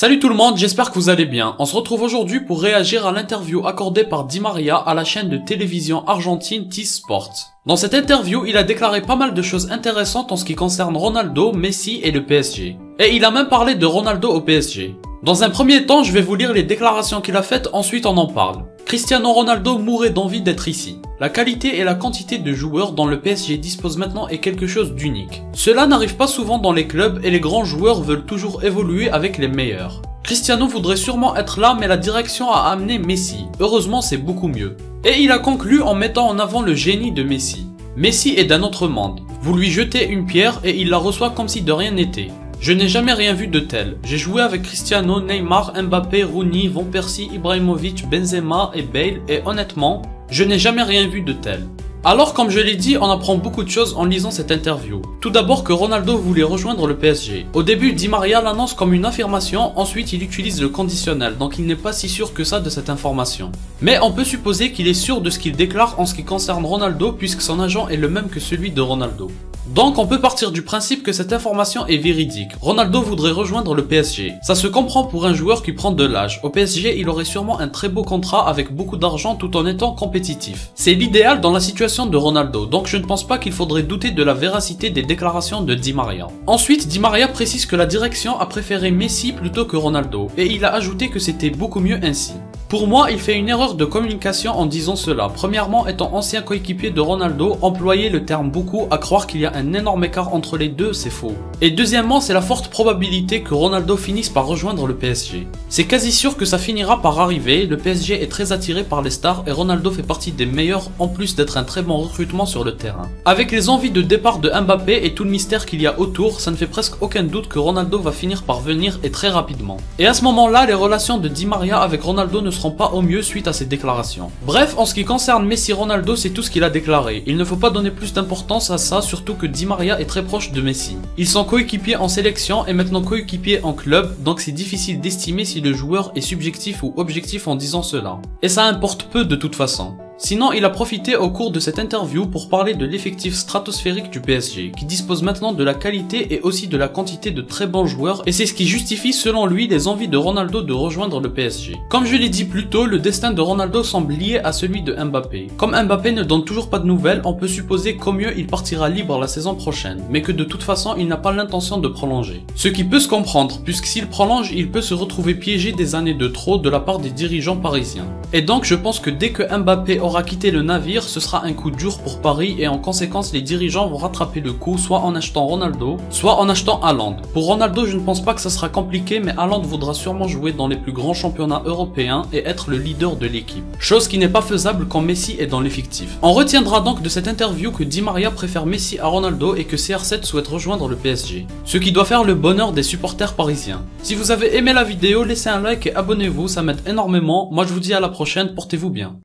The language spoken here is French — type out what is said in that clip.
Salut tout le monde, j'espère que vous allez bien. On se retrouve aujourd'hui pour réagir à l'interview accordée par Di Maria à la chaîne de télévision argentine T-Sport. Dans cette interview, il a déclaré pas mal de choses intéressantes en ce qui concerne Ronaldo, Messi et le PSG. Et il a même parlé de Ronaldo au PSG. Dans un premier temps, je vais vous lire les déclarations qu'il a faites, ensuite on en parle. Cristiano Ronaldo mourait d'envie d'être ici. La qualité et la quantité de joueurs dont le PSG dispose maintenant est quelque chose d'unique. Cela n'arrive pas souvent dans les clubs et les grands joueurs veulent toujours évoluer avec les meilleurs. Cristiano voudrait sûrement être là, mais la direction a amené Messi. Heureusement, c'est beaucoup mieux. Et il a conclu en mettant en avant le génie de Messi. Messi est d'un autre monde. Vous lui jetez une pierre et il la reçoit comme si de rien n'était. Je n'ai jamais rien vu de tel. J'ai joué avec Cristiano, Neymar, Mbappé, Rooney, Van Persie, Ibrahimovic, Benzema et Bale et honnêtement, je n'ai jamais rien vu de tel. Alors comme je l'ai dit, on apprend beaucoup de choses en lisant cette interview. Tout d'abord que Ronaldo voulait rejoindre le PSG. Au début, Di Maria l'annonce comme une affirmation, ensuite il utilise le conditionnel, donc il n'est pas si sûr que ça de cette information. Mais on peut supposer qu'il est sûr de ce qu'il déclare en ce qui concerne Ronaldo puisque son agent est le même que celui de Ronaldo. Donc on peut partir du principe que cette information est véridique. Ronaldo voudrait rejoindre le PSG. Ça se comprend pour un joueur qui prend de l'âge. Au PSG, il aurait sûrement un très beau contrat avec beaucoup d'argent tout en étant compétitif. C'est l'idéal dans la situation de Ronaldo, donc je ne pense pas qu'il faudrait douter de la véracité des déclarations de Di Maria. Ensuite, Di Maria précise que la direction a préféré Messi plutôt que Ronaldo, et il a ajouté que c'était beaucoup mieux ainsi. Pour moi, il fait une erreur de communication en disant cela. Premièrement, étant ancien coéquipier de Ronaldo, employer le terme beaucoup à croire qu'il y a un énorme écart entre les deux, c'est faux. Et deuxièmement, c'est la forte probabilité que Ronaldo finisse par rejoindre le PSG. C'est quasi sûr que ça finira par arriver, le PSG est très attiré par les stars et Ronaldo fait partie des meilleurs en plus d'être un très bon recrutement sur le terrain. Avec les envies de départ de Mbappé et tout le mystère qu'il y a autour, ça ne fait presque aucun doute que Ronaldo va finir par venir et très rapidement. Et à ce moment-là, les relations de Di Maria avec Ronaldo ne seront pas au mieux suite à ces déclarations. Bref, en ce qui concerne Messi Ronaldo, c'est tout ce qu'il a déclaré. Il ne faut pas donner plus d'importance à ça, surtout que Di Maria est très proche de Messi. Ils sont coéquipiers en sélection et maintenant coéquipiers en club, donc c'est difficile d'estimer si le joueur est subjectif ou objectif en disant cela. Et ça importe peu de toute façon. Sinon, il a profité au cours de cette interview pour parler de l'effectif stratosphérique du PSG, qui dispose maintenant de la qualité et aussi de la quantité de très bons joueurs, et c'est ce qui justifie selon lui les envies de Ronaldo de rejoindre le PSG. Comme je l'ai dit plus tôt, le destin de Ronaldo semble lié à celui de Mbappé. Comme Mbappé ne donne toujours pas de nouvelles, on peut supposer qu'au mieux il partira libre la saison prochaine, mais que de toute façon il n'a pas l'intention de prolonger. Ce qui peut se comprendre, puisque s'il prolonge, il peut se retrouver piégé des années de trop de la part des dirigeants parisiens. Et donc je pense que dès que Mbappé aura quitté le navire, ce sera un coup dur pour Paris et en conséquence les dirigeants vont rattraper le coup soit en achetant Ronaldo, soit en achetant Haaland. Pour Ronaldo, je ne pense pas que ça sera compliqué, mais Haaland voudra sûrement jouer dans les plus grands championnats européens et être le leader de l'équipe. Chose qui n'est pas faisable quand Messi est dans l'effectif. On retiendra donc de cette interview que Di Maria préfère Messi à Ronaldo et que CR7 souhaite rejoindre le PSG. Ce qui doit faire le bonheur des supporters parisiens. Si vous avez aimé la vidéo, laissez un like et abonnez-vous, ça m'aide énormément. Moi je vous dis à la prochaine, portez-vous bien.